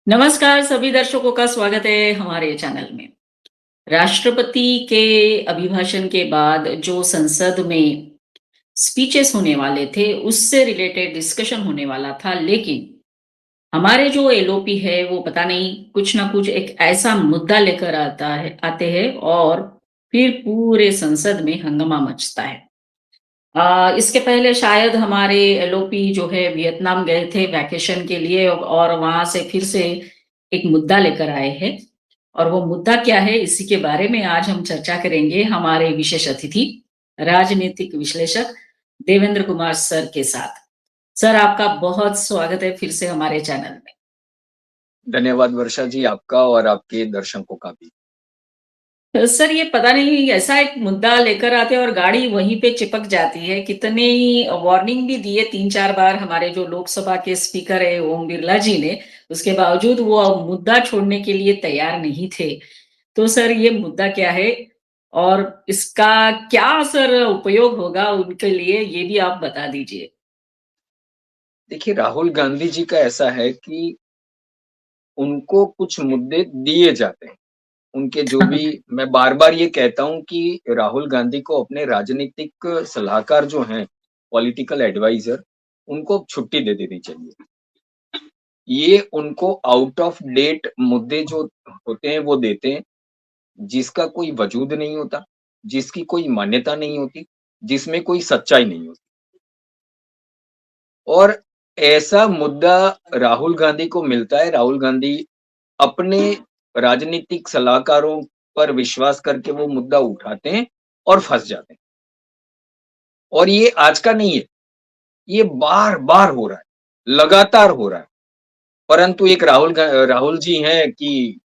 नमस्कार सभी दर्शकों का स्वागत है हमारे चैनल में। राष्ट्रपति के अभिभाषण के बाद जो संसद में स्पीचेस होने वाले थे, उससे रिलेटेड डिस्कशन होने वाला था, लेकिन हमारे जो एलओपी है वो पता नहीं कुछ ना कुछ एक ऐसा मुद्दा लेकर आते हैं और फिर पूरे संसद में हंगामा मचता है। इसके पहले शायद हमारे एलओपी जो है वियतनाम गए थे वैकेशन के लिए और वहां से फिर से एक मुद्दा लेकर आए हैं। और वो मुद्दा क्या है, इसी के बारे में आज हम चर्चा करेंगे हमारे विशेष अतिथि राजनीतिक विश्लेषक देवेंद्र कुमार सर के साथ। सर, आपका बहुत स्वागत है फिर से हमारे चैनल में। धन्यवाद वर्षा जी, आपका और आपके दर्शकों का भी। सर, ये पता नहीं ऐसा एक मुद्दा लेकर आते हैं और गाड़ी वहीं पे चिपक जाती है। कितने ही वार्निंग भी दिए 3-4 बार हमारे जो लोकसभा के स्पीकर है ओम बिरला जी ने, उसके बावजूद वो मुद्दा छोड़ने के लिए तैयार नहीं थे। तो सर, ये मुद्दा क्या है और इसका क्या सर उपयोग होगा उनके लिए, ये भी आप बता दीजिए। देखिए, राहुल गांधी जी का ऐसा है कि उनको कुछ मुद्दे दिए जाते हैं। उनके जो भी मैं बार-बार ये कहता हूँ कि राहुल गांधी को अपने राजनीतिक सलाहकार जो हैं, पॉलिटिकल एडवाइज़र, उनको अब छुट्टी दे देनी चाहिए। ये उनको आउट ऑफ डेट मुद्दे जो होते हैं, वो देते हैं, जिसका कोई वजूद नहीं होता, जिसकी कोई मान्यता नहीं होती, जिसमें कोई सच्चाई नहीं होती। और ऐसा मुद्दा राहुल गांधी को मिलता है, राहुल गांधी अपने राजनीतिक सलाहकारों पर विश्वास करके वो मुद्दा उठाते हैं और फँस जाते हैं। और ये आज का नहीं है, ये बार-बार हो रहा है, लगातार हो रहा है। परंतु एक राहुल जी हैं कि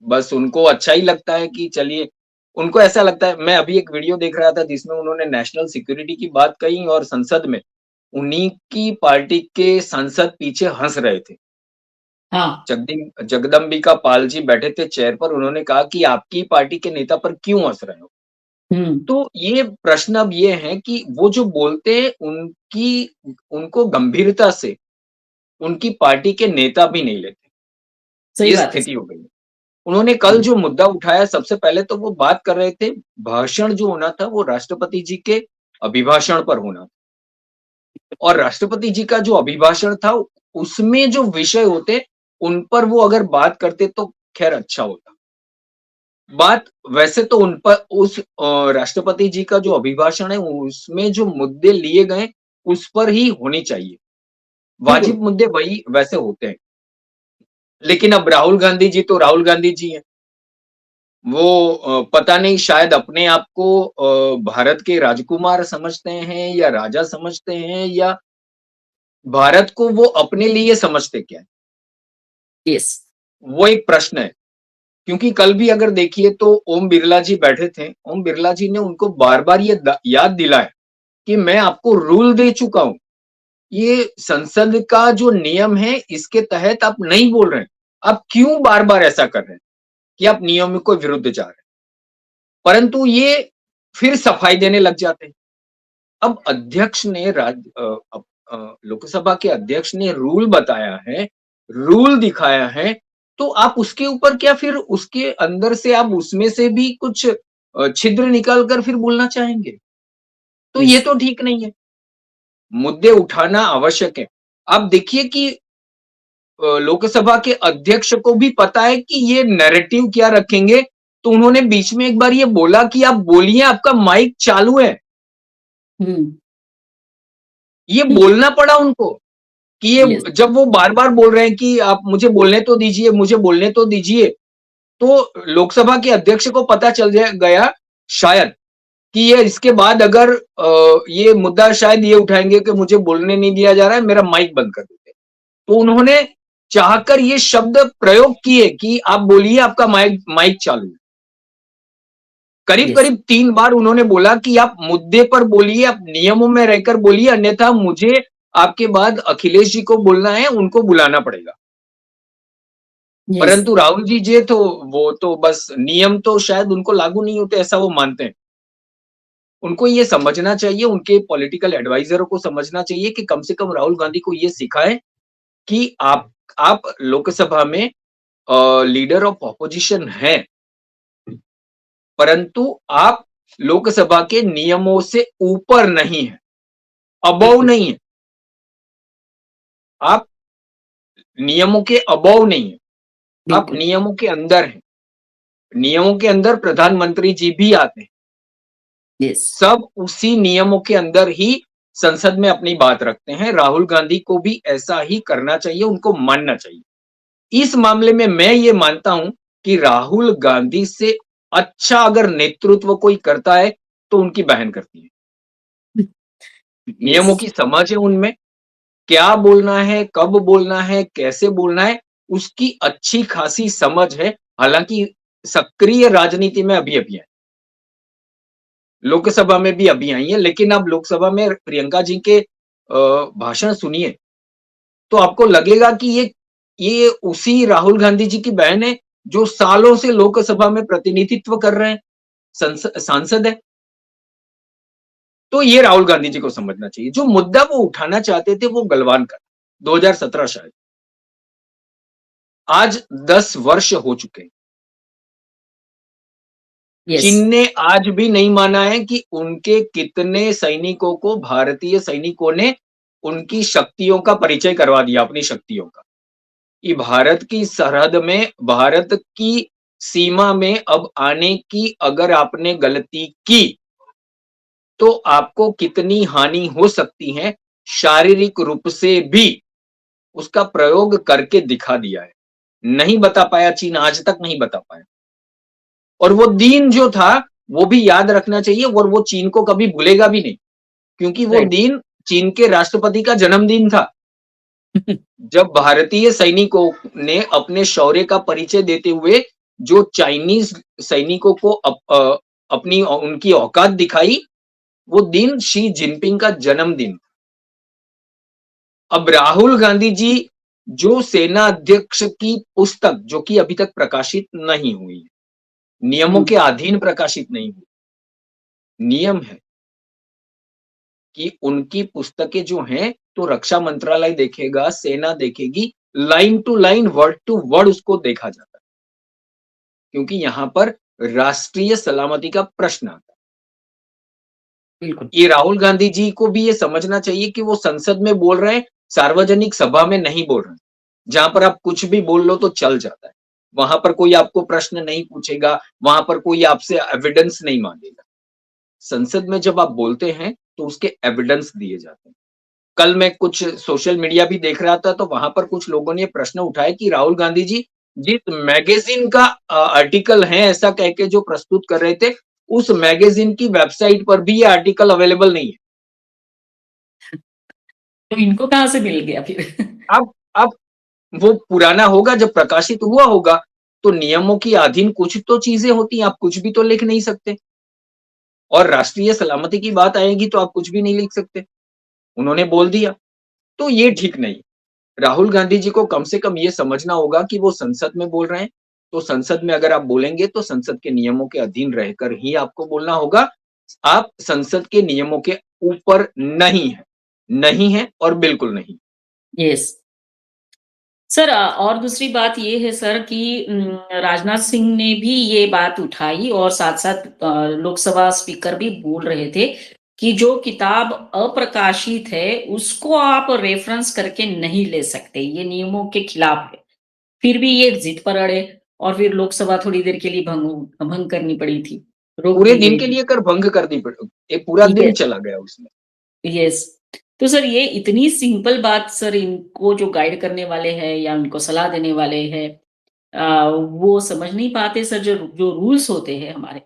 बस उनको अच्छा ही लगता है कि चलिए उनको ऐसा लगता है। मैं अभी एक वीडियो देख रहा था जिसमें उन्होंने नेशनल सिक्योरिटी की बात कही और संसद में उन्हीं की पार्टी के सांसद पीछे हँस रहे थे। हाँ। जगदम्बिका पाल जी बैठे थे चेयर पर, उन्होंने कहा कि आपकी पार्टी के नेता पर क्यों हँस रहे हो? हम्म। तो ये प्रश्न अब ये है कि वो जो बोलते हैं उनको गंभीरता से उनकी पार्टी के नेता भी नहीं लेते। सही ये बात है स्थिति सर। हो गई है। उन्होंने कल जो मुद्दा उठाया सबसे पहले तो वो बात कर रहे थे, भाषण जो होना था वो राष्ट्रपति जी के अभिभाषण पर होना था। और राष्ट्रपति जी का जो अभिभाषण था, उसमें जो विषय होते, उन पर वो अगर बात करते तो ख़ैर अच्छा होता। बात वैसे तो उन पर राष्ट्रपति जी का जो अभिभाषण है, उसमें जो मुद्दे लिए गए, उस पर ही होनी चाहिए। बिल्कुल। वाजिब मुद्दे वही वैसे होते हैं। लेकिन अब राहुल गांधी जी तो राहुल गांधी जी हैं। वो पता नहीं शायद अपने आप को भारत के राजकुमार समझते हैं या राजा समझते हैं या भारत को वो अपने लिए समझते क्या हैं? यस। वो एक प्रश्न है। क्योंकि कल भी अगर देखिए तो ओम बिरला जी बैठे थे। ओम बिरला जी ने उनको बार-बार ये याद दिलाया कि मैं आपको रूल दे चुका हूँ। ये संसद का जो नियम है इसके तहत आप नहीं बोल रहे हैं। आप क्यों बार-बार ऐसा कर रहे हैं कि आप नियमों के विरुद्ध जा रहे हैं? परंतु ये फिर सफाई देने लग जाते हैं। अब अध्यक्ष ने लोकसभा के अध्यक्ष ने रूल बताया है, रूल दिखाया है, तो आप उसके ऊपर क्या फिर उसके अंदर से आप उसमें से भी कुछ छिद्र निकाल कर फिर बोलना चाहेंगे? तो ये यस। तो ठीक नहीं है। मुद्दे उठाना आवश्यक है। आप देखिए कि लोकसभा के अध्यक्ष को भी पता है कि ये नैरेटिव क्या रखेंगे, तो उन्होंने बीच में एक बार ये बोला कि आप बोलिए, आपका माइक चालू है। हम्म। ये ठीक है। बोलना पड़ा उनको कि यस। ये जब वो बार-बार बोल रहे हैं कि आप मुझे बोलने तो दीजिए, मुझे बोलने तो दीजिए, तो लोकसभा के अध्यक्ष को पता चल गया शायद कि ये इसके बाद अगर ये मुद्दा शायद ये उठाएँगे कि मुझे बोलने नहीं दिया जा रहा है, मेरा माइक बंद कर देते। तो उन्होंने चाहकर ये शब्द प्रयोग किए कि आप बोलिए, आपका माइक माइक चालू है। यस। करीब-करीब 3 बार उन्होंने बोला कि आप मुद्दे पर बोलिए, आप नियमों में रहकर बोलिए, अन्यथा मुझे आपके बाद अखिलेश जी को बोलना है, उनको बुलाना पड़ेगा। यस। परंतु राहुल जी जे तो वो तो बस नियम तो शायद उनको लागू नहीं होते ऐसा वो मानते हैं। उनको ये समझना चाहिए, उनके पॉलिटिकल एडवाइज़रों को समझना चाहिए कि कम से कम राहुल गांधी को ये सिखाएँ कि आप आप लोकसभा में लीडर ऑफ ऑपोजिशन हैं, परंतु आप लोकसभा के नियमों से ऊपर नहीं हैं, अबोव बिल्कुल, नहीं है। आप नियमों के अबोव नहीं है, आप बिल्कुल। नियमों के अंदर हैं। नियमों के अंदर प्रधानमंत्री जी भी आते हैं। यस। सब उसी नियमों के अंदर ही संसद में अपनी बात रखते हैं। राहुल गांधी को भी ऐसा ही करना चाहिए, उनको मानना चाहिए। इस मामले में मैं ये मानता हूं कि राहुल गांधी से अच्छा अगर नेतृत्व कोई करता है, तो उनकी बहन करती है। यस। नियमों की समझ है उनमें, क्या बोलना है, कब बोलना है, कैसे बोलना है, उसकी अच्छी खासी समझ है। हालांकि सक्रिय राजनीति में अभी-अभी है। लोकसभा में भी अभी आई है, लेकिन अब लोकसभा में प्रियंका जी के भाषण सुनिए, तो आपको लगेगा कि ये उसी राहुल गांधी जी की बहन है, जो सालों से लोकसभा में प्रतिनिधित्व कर रहे हैं, सांसद है। तो ये राहुल गांधी जी को समझना चाहिए। जो मुद्दा वो उठाना चाहते थे, वो गलवान का 2017 शायद। आज 10 वर्ष हो चुके हैं। यस। चीन ने आज भी नहीं माना है कि उनके कितने सैनिकों को भारतीय सैनिकों ने उनकी शक्तियों का परिचय करवा दिया, अपनी शक्तियों का। कि भारत की सरहद में, भारत की सीमा में अब आने की अगर आपने गलती की, तो आपको कितनी हानि हो सकती है, शारीरिक रूप से भी उसका प्रयोग करके दिखा दिया है। नहीं बता पाया चीन, आज तक नहीं बता पाया। और वो दिन जो था, वो भी याद रखना चाहिए और वो चीन को कभी भूलेगा भी नहीं, क्योंकि वो राइट। दिन चीन के राष्ट्रपति का जन्मदिन था। जब भारतीय सैनिकों ने अपने शौर्य का परिचय देते हुए जो चाइनीज सैनिकों को अपनी उनकी औकात दिखाई, वो दिन शी जिनपिंग का जन्मदिन। अब राहुल गांधी जी जो सेना अध्यक्ष की पुस्तक, जो कि अभी तक प्रकाशित नहीं हुई है, नियमों हुँ, के अधीन प्रकाशित नहीं हुई, नियम है कि उनकी पुस्तकें जो हैं, तो रक्षा मंत्रालय देखेगा, सेना देखेगी, line to line, word to word उसको देखा जाता है। क्योंकि यहाँ पर राष्ट्रीय सलामती का प्रश्न आता है। बिल्कुल। ये राहुल गांधी जी को भी ये समझना चाहिए कि वो संसद में बोल रहे हैं, सार्वजनिक सभा में नहीं बोल रहे हैं। जहाँ पर आप कुछ भी बोल लो तो चल जाता है। वहाँ पर कोई आपको प्रश्न नहीं पूछेगा, वहाँ पर कोई आपसे एविडेंस नहीं मांगेगा। संसद में जब आप बोलते हैं, तो उसके एविडेंस दिए जाते हैं। कल मैं कुछ सोशल मीडिया भी देख रहा था, तो वहां पर कुछ लोगों ने ये प्रश्न उठाया कि राहुल गांधी जी जिस मैगजीन का आर्टिकल है ऐसा कह के जो प्रस्तुत कर रहे थे, उस मैगजीन की वेबसाइट पर भी ये आर्टिकल अवेलेबल नहीं है। तो इनको कहाँ से मिल गया फिर? अब वो पुराना होगा, जब प्रकाशित हुआ होगा, तो नियमों की अधीन कुछ तो चीजें होती हैं, आप कुछ भी तो लिख नहीं सकते। और राष्ट्रीय सलामती की बात आएगी तो आप कुछ भी नहीं लिख सकते। उन्होंने बोल दिया, तो ये ठीक नहीं। राहुल गांधी जी को कम से कम ये समझना होगा कि वो संसद में बोल रहे हैं, तो संसद में अगर आप बोलेंगे तो संसद के नियमों के अधीन रहकर ही आपको बोलना होगा। आप संसद के नियमों के ऊपर नहीं है, नहीं है और बिल्कुल नहीं। यस। सर और दूसरी बात ये है सर कि राजनाथ सिंह ने भी ये बात उठाई और साथ-साथ लोकसभा स्पीकर भी बोल रहे थे कि जो किताब अप्रकाशित है, उसको आप रेफरेंस करके नहीं ले सकते, ये नियमों के खिलाफ है। फिर भी ये जिद पर अड़े और फिर लोकसभा थोड़ी देर के लिए भंग करनी पड़ी थी, रोक पूरे दी दिन गई के थी। लिए कर भंग कर दी एक पूरा दिन ये चला गया उसमें। यस। तो सर ये इतनी सिंपल बात सर इनको जो गाइड करने वाले हैं या उनको सलाह देने वाले हैं वो समझ नहीं पाते सर जो जो रूल्स होते हैं हमारे।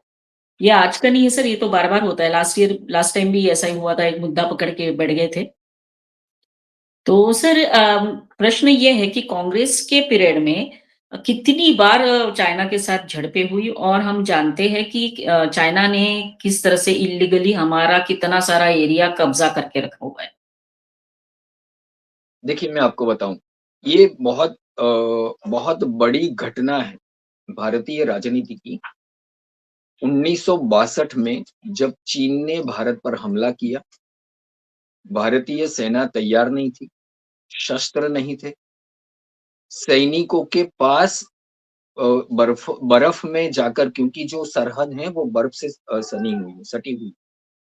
ये आज का नहीं है सर, ये तो बार-बार होता है। लास्ट टाइम भी ऐसा ही हुआ था, एक मुद्दा पकड़ के बैठ गए थे। तो सर प्रश्न ये है कि कांग्रेस के पीरियड में कितनी बार चाइना के साथ झड़पें हुई और हम जानते हैं कि चाइना ने किस तरह से इल्लीगली हमारा कितना सारा एरिया कब्जा करके रखा हुआ है। देखिए मैं आपको बताऊं, ये बहुत बड़ी घटना है भारतीय राजनीति की। 1962 में जब चीन ने भारत पर हमला किया, भारतीय सेना तैयार नहीं थी, शस्त्र नहीं थे, सैनिकों के पास बर्फ बर्फ में जाकर, क्योंकि जो सरहद है वो बर्फ से सनी हुई है, सटी हुई,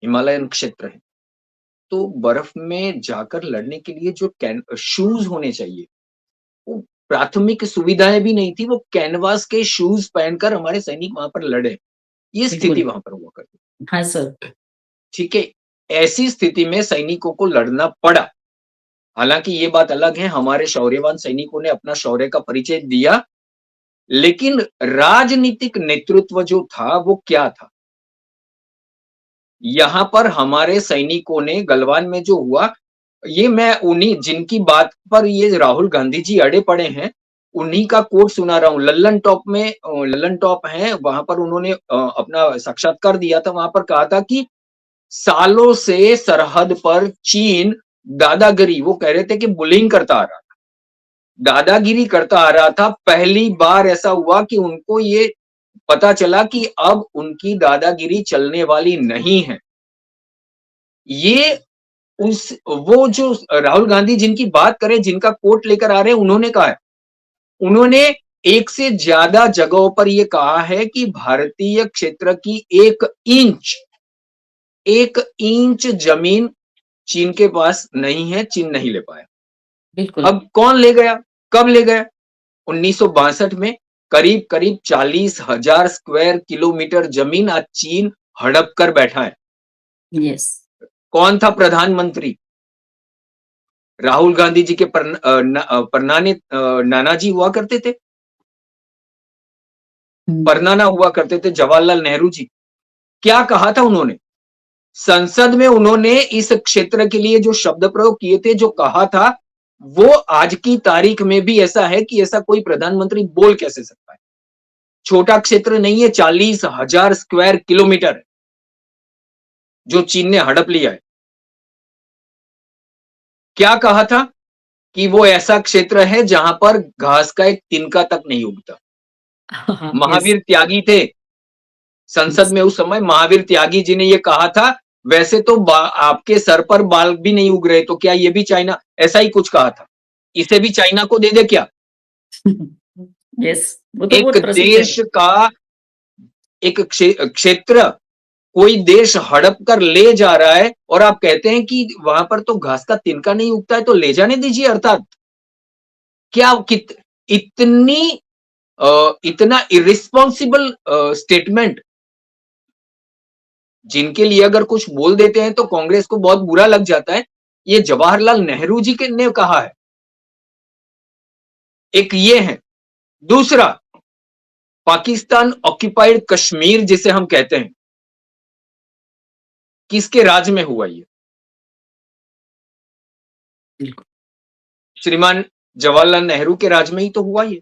हिमालयन क्षेत्र है। तो बर्फ में जाकर लड़ने के लिए जो कैन शूज़ होने चाहिए, वो प्राथमिक सुविधाएँ भी नहीं थी, वो कैनवास के शूज़ पहनकर हमारे सैनिक वहाँ पर लड़े। ये स्थिति बिल्कुल। वहाँ पर हुआ करती, हाँ सर। ठीक है? ऐसी स्थिति में सैनिकों को लड़ना पड़ा। हालाँकि ये बात अलग है, हमारे शौर्यवान सैनिकों ने अपना शौर्य का परिचय दिया, लेकिन राजनीतिक नेतृत्व जो था, वो क्या था? यहाँ पर हमारे सैनिकों ने गलवान में जो हुआ, ये मैं उन्हीं जिनकी बात पर ये राहुल गांधी जी अड़े पड़े हैं, उन्हीं का कोट सुना रहा हूँ। लल्लन टॉप में लल्लन टॉप है, वहाँ पर उन्होंने अपना साक्षात्कार दिया था, वहाँ पर कहा था कि सालों से सरहद पर चीन दादागिरी, वो कह रहे थे कि बुलिंग करता आ रहा था। दादागिरी करता आ रहा था। पहली बार ऐसा हुआ कि उनको ये पता चला कि अब उनकी दादागिरी चलने वाली नहीं है। ये उस वो जो राहुल गांधी जिनकी बात करें, जिनका कोट लेकर आ रहे हैं, उन्होंने कहा है। उन्होंने एक से ज्यादा जगहों पर ये कहा है कि भारतीय क्षेत्र की 1 इंच 1 इंच जमीन चीन के पास नहीं है, चीन नहीं ले पाया। बिल्कुल। अब कौन ले गया? कब ले गया? 1962 में करीब-करीब 40,000 स्क्वायर किलोमीटर जमीन आज चीन हड़प कर बैठा है। यस। कौन था प्रधानमंत्री? राहुल गांधी जी के परनाने नाना जी हुआ करते थे, हुँ। परनाना हुआ करते थे, जवाहरलाल नेहरू जी। क्या कहा था उन्होंने? संसद में उन्होंने इस क्षेत्र के लिए जो शब्द प्रयोग किए थे, जो कहा था, वो आज की तारीख में भी ऐसा है कि ऐसा कोई प्रधानमंत्री बोल कैसे सकता है? छोटा क्षेत्र नहीं है, 40,000 स्क्वायर किलोमीटर जो चीन ने हड़प लिया है। क्या कहा था? कि वो ऐसा क्षेत्र है जहां पर घास का एक तिनका तक नहीं उगता। हाँ, यस, महावीर त्यागी थे संसद यस। में उस समय, महावीर त्यागी जी ने ये कहा था, वैसे तो आपके सर पर बाल भी नहीं उग रहे, तो क्या ये भी चाइना, ऐसा ही कुछ कहा था। इसे भी चाइना को दे दे क्या? यस, वो तो एक बहुत प्रसिद्ध है। देश का एक क्षेत्र कोई देश हड़प कर ले जा रहा है और आप कहते हैं कि वहां पर तो घास का तिनका नहीं उगता है, तो ले जाने दीजिए। अर्थात क्या इतनी इतना इर्रिस्पॉन्सिबल स्टेटमेंट, जिनके लिए अगर कुछ बोल देते हैं तो कांग्रेस को बहुत बुरा लग जाता है। ये जवाहरलाल नेहरू जी के ने कहा है। एक ये है। दूसरा, पाकिस्तान ऑक्यूपाइड कश्मीर जिसे हम कहते हैं, किसके राज में हुआ ये? बिल्कुल। श्रीमान जवाहरलाल नेहरू के राज में ही तो हुआ ये।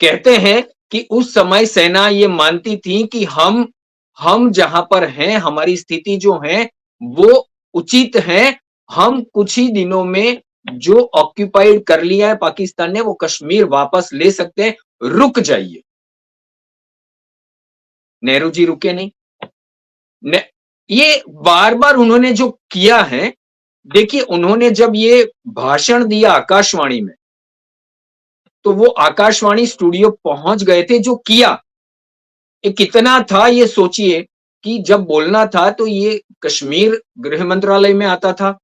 कहते हैं कि उस समय सेना ये मानती थी कि हम जहां पर हैं, हमारी स्थिति जो है वो उचित है। हम कुछ ही दिनों में जो ऑक्यूपाइड कर लिया है पाकिस्तान ने, वो कश्मीर वापस ले सकते हैं, रुक जाइए। नेहरू जी रुके नहीं। ने, ये बार बार उन्होंने जो किया है, देखिए उन्होंने जब ये भाषण दिया आकाशवाणी में, तो वो आकाशवाणी स्टूडियो पहुंच गए थे। जो किया, ये कितना था ये सोचिए, कि जब बोलना था तो ये कश्मीर गृह मंत्रालय में आता था,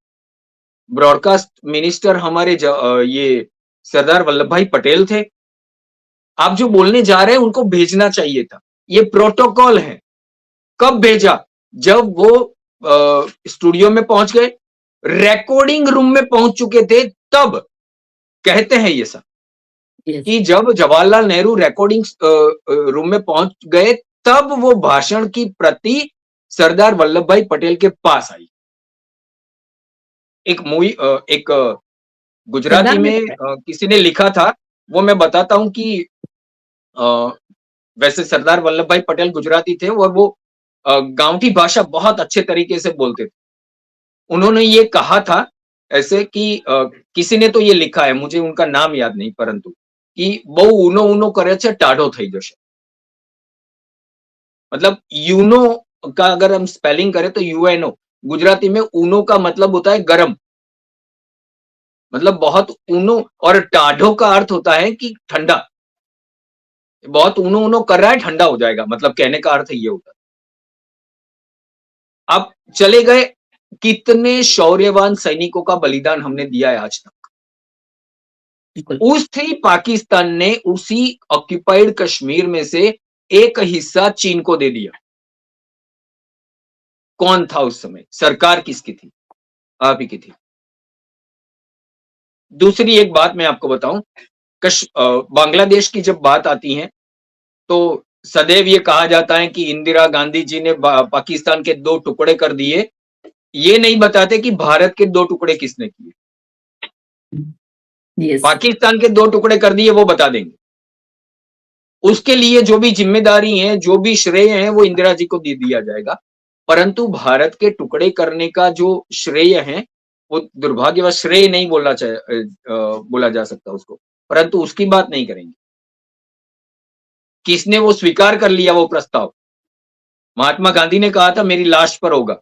ब्रॉडकास्ट मिनिस्टर हमारे ये सरदार वल्लभ भाई पटेल थे। आप जो बोलने जा रहे हैं उनको भेजना चाहिए था, ये प्रोटोकॉल है। कब भेजा? जब वो स्टूडियो में पहुंच गए, रिकॉर्डिंग रूम में पहुंच चुके थे, तब कहते हैं ये सब यस, कि जब जवाहरलाल नेहरू रिकॉर्डिंग रूम में पहुंच गए, तब वो भाषण की प्रति सरदार वल्लभ भाई पटेल के पास आई। एक मूवी एक गुजराती सरदार ने में बताया। किसी ने लिखा था, वो मैं बताता हूँ कि अ, वैसे सरदार वल्लभ भाई पटेल गुजराती थे और वो गाँवठी भाषा बहुत अच्छे तरीके से बोलते थे। उन्होंने ये कहा था ऐसे कि किसी ने तो ये लिखा है, मुझे उनका नाम याद नहीं, परंतु कि બહુ ઊનો ઊનો કરે છે ટાઢો થઈ જશે। मतलब यूनो का अगर हम स्पेलिंग करें तो यूएनओ, गुजराती में ऊनो का मतलब होता है गरम। मतलब बहुत ऊनो, और टाढ़ो का अर्थ होता है कि ठंडा, बहुत ऊनो ऊनो कर रहा है, ठंडा हो जाएगा, मतलब कहने का अर्थ ये होता है। अब चले गए, कितने शौर्यवान सैनिकों का बलिदान हमने दिया है आज तक। बिल्कुल। उसी पाकिस्तान ने उसी ऑक्यूपाइड कश्मीर में से एक हिस्सा चीन को दे दिया। कौन था उस समय? सरकार किसकी थी? आप ही की थी। दूसरी एक बात मैं आपको बताऊं, बांग्लादेश की जब बात आती है तो सदैव ये कहा जाता है कि इंदिरा गांधी जी ने पाकिस्तान के 2 टुकड़े कर दिए। ये नहीं बताते कि भारत के 2 टुकड़े किसने किए। यस। पाकिस्तान के 2 टुकड़े कर दिए वो बता देंगे। उसके लिए जो भी जिम्मेदारी है, जो भी श्रेय है, वो इंदिरा जी को दे दिया जाएगा। परंतु भारत के टुकड़े करने का जो श्रेय है, वो दुर्भाग्यवश श्रेय नहीं बोला जा सकता उसको, परंतु उसकी बात नहीं करेंगे। किसने वो स्वीकार कर लिया वो प्रस्ताव? महात्मा गांधी ने कहा था मेरी लाश पर होगा।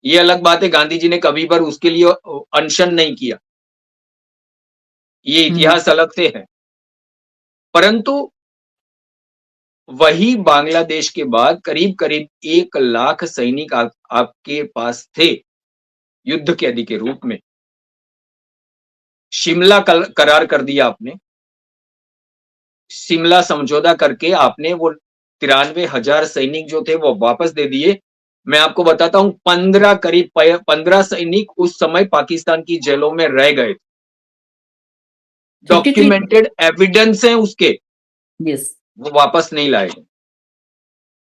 ये अलग बात है, गांधी जी ने कभी पर उसके लिए अनशन नहीं किया, ये हम्म। इतिहास अलग से है। परंतु वही बांग्लादेश के बाद करीब करीब 1 लाख सैनिक आपके पास थे युद्ध कैदी के रूप में। शिमला करार कर दिया आपने, शिमला समझौता करके आपने वो 93,000 सैनिक जो थे वो वापस दे दिए। मैं आपको बताता हूं, 15 सैनिक उस समय पाकिस्तान की जेलों में रह गए। 53। डॉक्यूमेंटेड एविडेंस है उसके, यस। वो वापस नहीं लाए गए।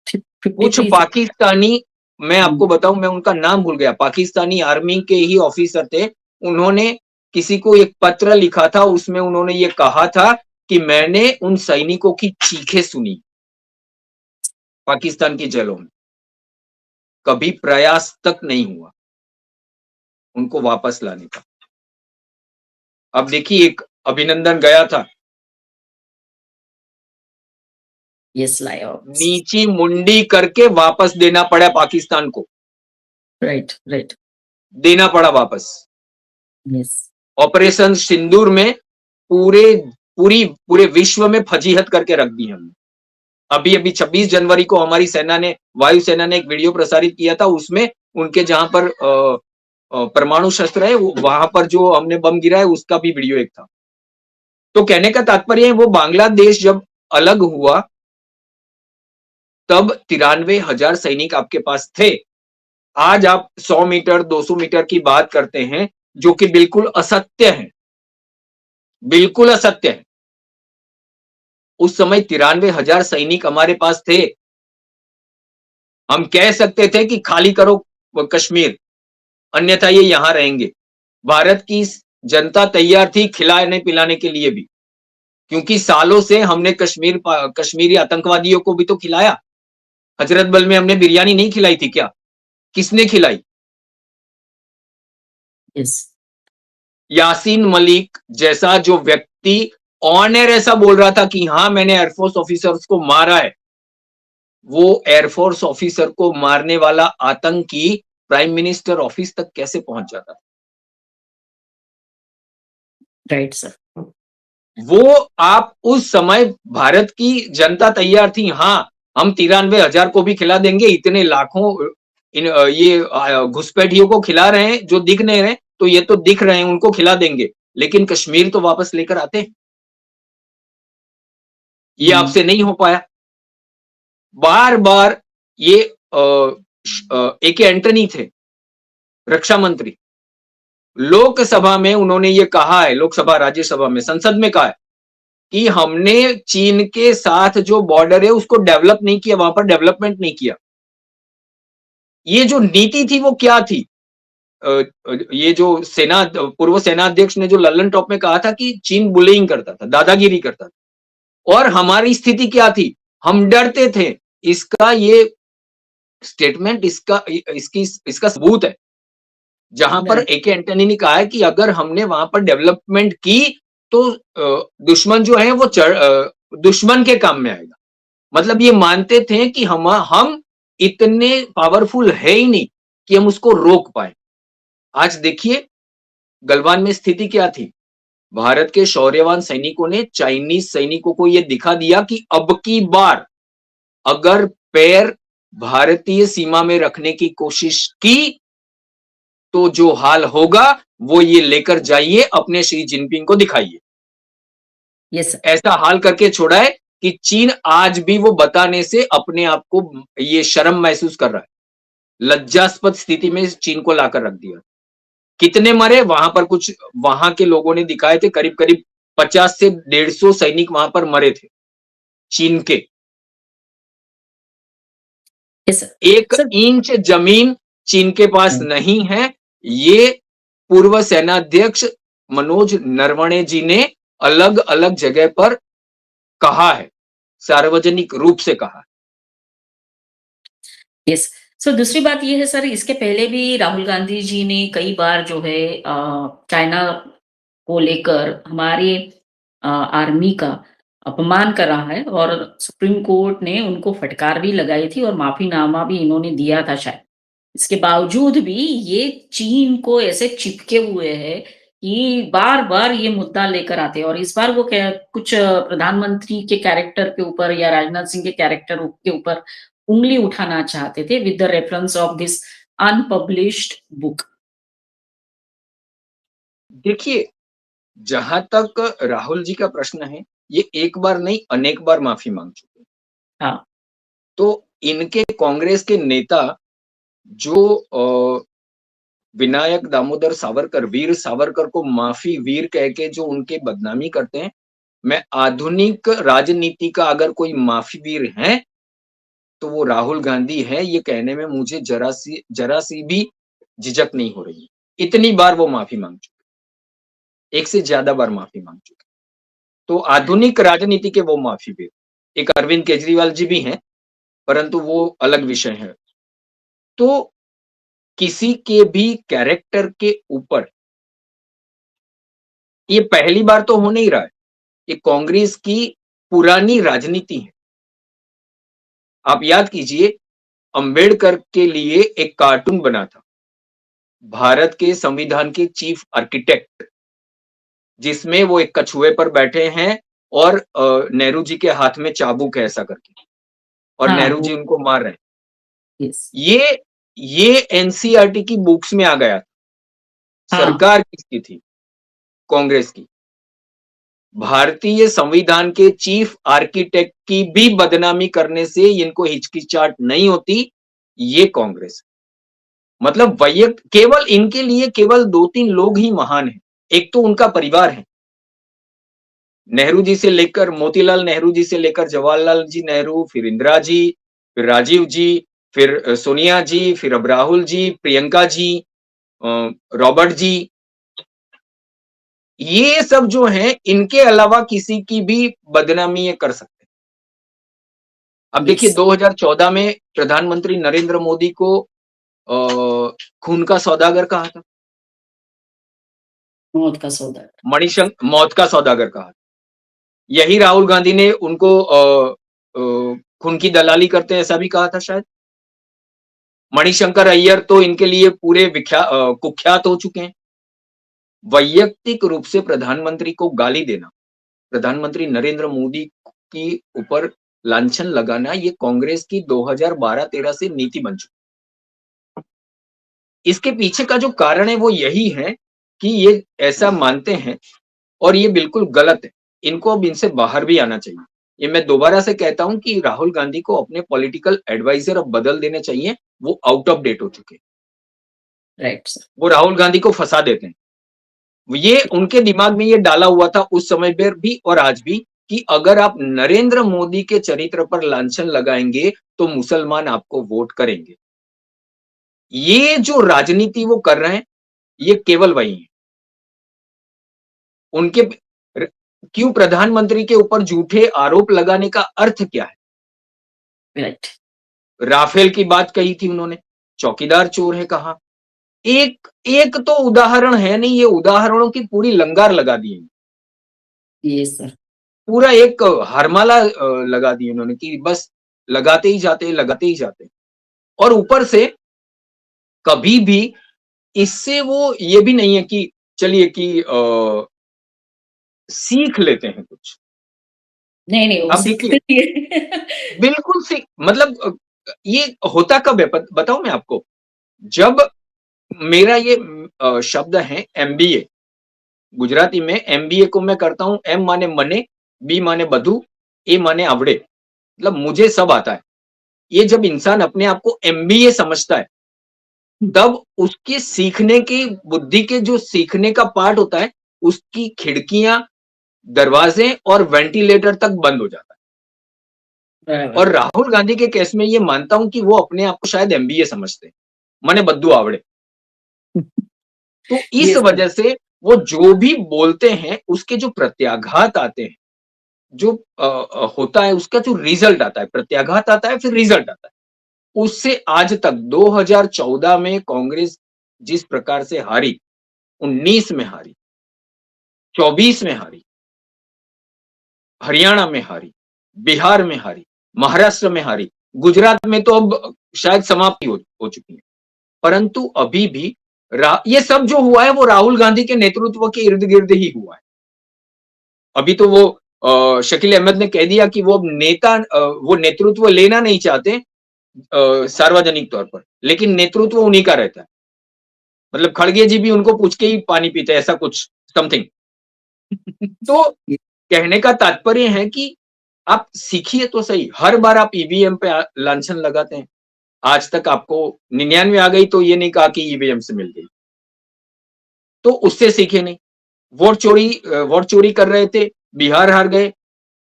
कुछ 53 से। पाकिस्तानी, मैं आपको बताऊं, मैं उनका नाम भूल गया, पाकिस्तानी आर्मी के ही ऑफिसर थे। उन्होंने किसी को एक पत्र लिखा था, उसमें उन्होंने ये कहा था कि मैंने उन सैनिकों की चीखें सुनी पाकिस्तान की जेलों में। कभी प्रयास तक नहीं हुआ उनको वापस लाने का। अब देखिए, एक अभिनंदन गया था, यस, लाया वापस। नीची मुंडी करके वापस देना पड़ा पाकिस्तान को, राइट, राइट। देना पड़ा वापस। यस। ऑपरेशन सिंदूर में पूरे विश्व में फजीहत करके रख दी हमने। अभी अभी 26 जनवरी को हमारी सेना ने, वायुसेना ने एक वीडियो प्रसारित किया था, उसमें उनके जहां पर परमाणु शस्त्र है, वहां पर जो हमने बम गिरा है उसका भी वीडियो एक था। तो कहने का तात्पर्य है, वो बांग्लादेश जब अलग हुआ तब 93,000 सैनिक आपके पास थे। आज आप 100 मीटर 200 मीटर की बात करते हैं, जो कि बिल्कुल असत्य है, बिल्कुल असत्य है। उस समय 93,000 सैनिक हमारे पास थे। हम कह सकते थे कि खाली करो कश्मीर, अन्यथा ये यहां रहेंगे। भारत की जनता तैयार थी खिलाने पिलाने के लिए भी, क्योंकि सालों से हमने कश्मीरी आतंकवादियों को भी तो खिलाया। हजरत बल में हमने बिरयानी नहीं खिलाई थी क्या? किसने खिलाई? यस। यासीन मलिक जैसा जो व्यक्ति ऑन एयर ऐसा बोल रहा था कि हाँ मैंने एयरफोर्स ऑफिसर्स को मारा है, वो एयरफोर्स ऑफिसर को मारने वाला आतंकी प्राइम मिनिस्टर ऑफिस तक कैसे पहुंच जाता? Right sir. वो आप उस समय भारत की जनता तैयार थी, हाँ हम 93,000 को भी खिला देंगे, इतने लाखों ये घुसपैठियों को खिला रहे हैं जो दिख नहीं रहे, तो ये तो दिख रहे हैं, उनको खिला देंगे, लेकिन कश्मीर तो वापस लेकर आते। ये आपसे नहीं हो पाया। बार बार ये ए.के. एंटनी थे रक्षा मंत्री, लोकसभा में उन्होंने ये कहा है, लोकसभा राज्यसभा में संसद में कहा है कि हमने चीन के साथ जो बॉर्डर है उसको डेवलप नहीं किया, वहां पर डेवलपमेंट नहीं किया। ये जो नीति थी वो क्या थी? ये जो पूर्व सेना अध्यक्ष ने जो लल्लन टॉप में कहा था कि चीन बुलिंग करता था, दादागिरी करता था, और हमारी स्थिति क्या थी? हम डरते थे। इसका ये स्टेटमेंट, इसका सबूत है, जहां पर राइट। ए.के. एंटनी ने कहा है कि अगर हमने वहां पर डेवलपमेंट की तो दुश्मन जो है वो दुश्मन के काम में आएगा। मतलब ये मानते थे कि हम इतने पावरफुल है ही नहीं कि हम उसको रोक पाए। आज देखिए, गलवान में स्थिति क्या थी? भारत के शौर्यवान सैनिकों ने चाइनीज सैनिकों को यह दिखा दिया कि अब की बार अगर पैर भारतीय सीमा में रखने की कोशिश की तो जो हाल होगा वो ये लेकर जाइए, अपने शी जिनपिंग को दिखाइए। Yes sir. ऐसा हाल करके छोड़ा है कि चीन आज भी वो बताने से अपने आप को ये शर्म महसूस कर रहा है। लज्जास्पद स्थिति में चीन को लाकर रख दिया। कितने मरे वहां पर, कुछ वहां के लोगों ने दिखाए थे, करीब करीब 50 से 150 सैनिक वहां पर मरे थे चीन के। Yes sir. एक सर इंच जमीन चीन के पास नहीं है। ये पूर्व सेनाध्यक्ष मनोज नरवणे जी ने अलग अलग जगह पर कहा है, सार्वजनिक रूप से कहा है। यस। सो दूसरी बात ये है सर, इसके पहले भी राहुल गांधी जी ने कई बार जो है चाइना को लेकर हमारे आर्मी का अपमान करा है, और सुप्रीम कोर्ट ने उनको फटकार भी लगाई थी और माफीनामा भी इन्होंने दिया था शायद। इसके बावजूद भी ये चीन को ऐसे चिपके हुए हैं कि बार-बार ये मुद्दा लेकर आते हैं, और इस बार वो क्या कुछ प्रधानमंत्री के कैरेक्टर के ऊपर या राजनाथ सिंह के कैरेक्टर के ऊपर उँगली उठाना चाहते थे with the reference of this unpublished book. देखिए, जहां तक राहुल जी का प्रश्न है, ये एक बार नहीं अनेक बार माफी मांग चुके हैं। हाँ, तो इनके कांग्रेस के नेता जो विनायक दामोदर सावरकर, वीर सावरकर को माफी वीर कह के जो उनके बदनामी करते हैं, मैं आधुनिक राजनीति का अगर कोई माफी वीर है तो वो राहुल गांधी है, ये कहने में मुझे जरा सी भी झिझक नहीं हो रही है। इतनी बार वो माफी मांग चुके, एक से ज्यादा बार माफी मांग चुके। तो आधुनिक राजनीति के वो माफी वीर। एक अरविंद केजरीवाल जी भी हैं, परंतु वो अलग विषय है। तो किसी के भी कैरेक्टर के ऊपर ये पहली बार तो हो नहीं रहा है। ये कांग्रेस की पुरानी राजनीति है। आप याद कीजिए, अंबेडकर के लिए एक कार्टून बना था, भारत के संविधान के चीफ आर्किटेक्ट, जिसमें वो एक कछुए पर बैठे हैं और नेहरू जी के हाथ में चाबुक है ऐसा करके, और हाँ, नेहरू जी वो उनको मार रहे हैं। यस। ये एनसीईआरटी की बुक्स में आ गया था। हाँ, सरकार किसकी थी? कांग्रेस की। भारतीय संविधान के चीफ आर्किटेक्ट की भी बदनामी करने से इनको हिचकिचाहट नहीं होती, ये कांग्रेस। मतलब केवल इनके लिए केवल 2-3 लोग ही महान हैं। एक तो उनका परिवार है। नेहरू जी से लेकर, मोतीलाल नेहरू जी से लेकर जवाहरलाल जी नेहरू, फिर इंदिरा जी, फिर राजीव जी, फिर सोनिया जी, फिर अब राहुल जी, प्रियंका जी, रॉबर्ट जी, ये सब जो हैं, इनके अलावा किसी की भी बदनामी ये कर सकते हैं। अब देखिए, यस। 2014 में प्रधानमंत्री नरेंद्र मोदी को खून का सौदागर कहा था। मौत का सौदा। मौत का सौदागर कहा था। यही राहुल गांधी ने उनको खून की दलाली करते हैं ऐसा भी कहा था शायद। मणिशंकर अय्यर तो इनके लिए पूरे कुख्यात हो चुके हैं। वैयक्तिक रूप से प्रधानमंत्री को गाली देना, प्रधानमंत्री नरेंद्र मोदी के ऊपर लांछन लगाना, ये कांग्रेस की 2012-13 से नीति बन चुकी। इसके पीछे का जो कारण है वो यही है कि ये ऐसा मानते हैं, और ये बिल्कुल गलत है। इनको अब इनसे बाहर भी आना चाहिए। ये मैं दोबारा से कहता हूं कि राहुल गांधी को अपने पॉलिटिकल एडवाइजर अब बदल देने चाहिए। वो आउट ऑफ डेट हो चुके हैं। Right sir. वो राहुल गांधी को फंसा देते हैं। ये उनके दिमाग में ये डाला हुआ था उस समय पर भी और आज भी, कि अगर आप नरेंद्र मोदी के चरित्र पर लांछन लगाएंगे तो मुसलमान आपको वोट करेंगे। ये जो राजनीति वो कर रहे हैं, ये केवल वही है। उनके क्यों प्रधानमंत्री के ऊपर झूठे आरोप लगाने का अर्थ क्या है? राइट। राफेल की बात कही थी उन्होंने, चौकीदार चोर है कहा। एक एक तो उदाहरण है नहीं, ये उदाहरणों की पूरी लंगार लगा दी है। Yes sir. पूरा एक हरमाला लगा दी उन्होंने कि बस लगाते ही जाते, लगाते ही जाते। और ऊपर से कभी भी इससे वो ये भी नहीं है कि चलिए कि सीख लेते हैं कुछ। नहीं, नहीं, वो अब सीखते देखिए, ही हैं। बिल्कुल सीख मतलब ये होता कब है बताऊँ मैं आपको? जब मेरा ये शब्द है एमबीए, गुजराती में एमबीए को मैं करता हूँ, एम माने मने, बी माने बधु, ए माने आवड़े, मतलब मुझे सब आता है। ये जब इंसान अपने आप को एमबीए समझता है, तब उसके सीखने की बुद्धि के जो सीखने का पार्ट होता है, उसकी खिड़कियाँ, दरवाजे और वेंटिलेटर तक बंद हो जाता है। बराबर। और राहुल गांधी के केस में ये मानता हूँ कि वो अपने आप को शायद एमबीए समझते हैं, मने बद्दू आवड़े। तो इस ये सर। वजह से वो जो भी बोलते हैं, उसके जो प्रत्याघात आते हैं, जो होता है उसका जो रिजल्ट आता है, प्रत्याघात आता है, फिर रिजल्ट आता है। उससे आज तक 2014 में कांग्रेस जिस प्रकार से हारी, 19 में हारी, 24 में हारी, हरियाणा में हारी, बिहार में हारी, महाराष्ट्र में हारी, गुजरात में तो अब शायद समाप्ति हो चुकी है। परंतु अभी भी ये सब जो हुआ है वो राहुल गांधी के नेतृत्व के इर्द गिर्द ही हुआ है। अभी तो वो शकील अहमद ने कह दिया कि वो अब वो नेतृत्व लेना नहीं चाहते सार्वजनिक तौर पर, लेकिन नेतृत्व उन्हीं का रहता है। मतलब खड़गे जी भी उनको पूछ के ही पानी पीते हैं, ऐसा कुछ समथिंग। तो कहने का तात्पर्य है कि आप सीखिए तो सही। हर बार आप ईवीएम पे लांछन लगाते हैं। आज तक आपको 99 आ गई तो ये नहीं कहा कि ईवीएम से मिल गई, तो उससे सीखे नहीं। वोट चोरी कर रहे थे, बिहार हार गए,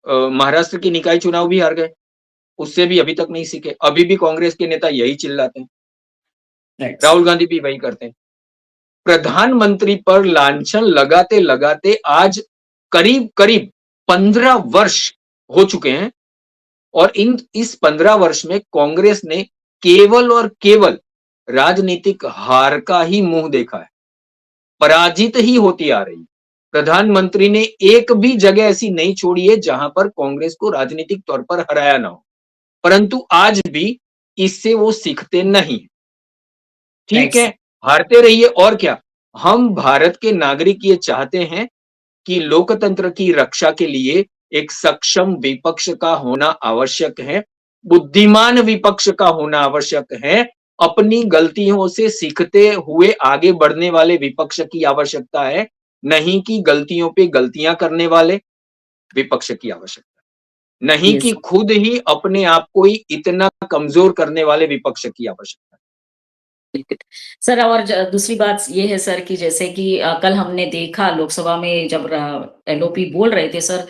महाराष्ट्र की निकाय चुनाव भी हार गए, उससे भी अभी तक नहीं सीखे। अभी भी कांग्रेस के नेता यही चिल्लाते हैं, राइट राहुल सर। गांधी भी वही करते हैं। प्रधानमंत्री पर लांछन लगाते लगाते आज करीब करीब 15 वर्ष हो चुके हैं, और इस 15 वर्ष में कांग्रेस ने केवल और केवल राजनीतिक हार का ही मुंह देखा है, पराजित ही होती आ रही। प्रधानमंत्री ने एक भी जगह ऐसी नहीं छोड़ी है जहां पर कांग्रेस को राजनीतिक तौर पर हराया ना हो, परंतु आज भी इससे वो सीखते नहीं। राइट ठीक है, सर। हारते रहिए और क्या। हम भारत के नागरिक ये चाहते हैं कि लोकतंत्र की रक्षा के लिए एक सक्षम विपक्ष का होना आवश्यक है, बुद्धिमान विपक्ष का होना आवश्यक है, अपनी गलतियों से सीखते हुए आगे बढ़ने वाले विपक्ष की आवश्यकता है, नहीं कि गलतियों पे गलतियां करने वाले विपक्ष की आवश्यकता है, नहीं कि यस। खुद ही अपने आप को ही इतना कमजोर करने वाले विपक्ष की आवश्यकता बिल्कुल। सर और दूसरी बात ये है सर कि जैसे कि कल हमने देखा लोकसभा में जब एलओपी बोल रहे थे सर,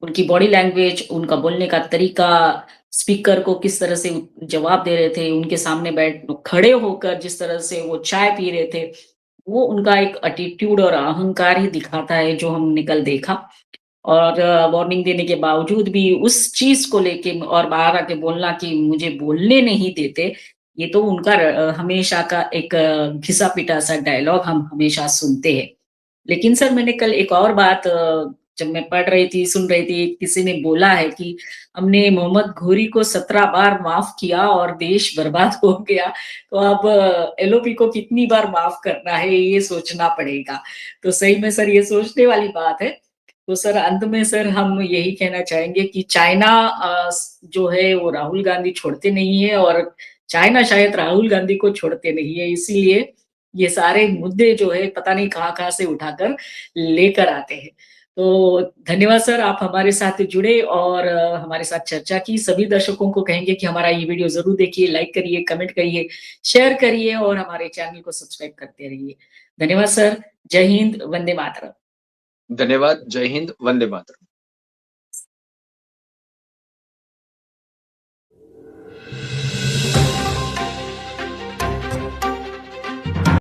उनकी बॉडी लैंग्वेज, उनका बोलने का तरीका, स्पीकर को किस तरह से जवाब दे रहे थे, उनके सामने बैठ खड़े होकर जिस तरह से वो चाय पी रहे थे, वो उनका एक एटीट्यूड और अहंकार ही दिखाता है जो हमने कल देखा। और वार्निंग देने के बावजूद भी उस चीज़ को लेके और बाहर आके बोलना कि मुझे बोलने नहीं देते, ये तो उनका हमेशा का एक घिसा-पिटा सा डायलॉग हम हमेशा सुनते हैं। लेकिन सर मैंने कल एक और बात जब मैं पढ़ रही थी, सुन रही थी, किसी ने बोला है कि हमने मोहम्मद घोरी को 17 बार माफ़ किया और देश बर्बाद हो गया, तो अब एलओपी को कितनी बार माफ़ करना है, ये सोचना पड़ेगा। तो सही में सर ये सोचने वाली बात है। तो सर अंत में सर हम यही कहना चाहेंगे कि चाइना जो है वो राहुल गांधी छोड़ते नहीं है और चाइना शायद राहुल गांधी को छोड़ते नहीं है। इसीलिए ये सारे मुद्दे जो है पता नहीं कहाँ-कहाँ से उठाकर लेकर आते हैं। तो धन्यवाद सर आप हमारे साथ जुड़े और हमारे साथ चर्चा की। सभी दर्शकों को कहेंगे कि हमारा ये वीडियो ज़रूर देखिए, लाइक करिए, कमेंट करिए, शेयर करिए और हमारे चैनल को सब्सक्राइब करते रहिए। धन्यवाद सर। जय हिंद, वंदे मातरम। है। धन्यवाद, जय हिंद, वंदे मातरम।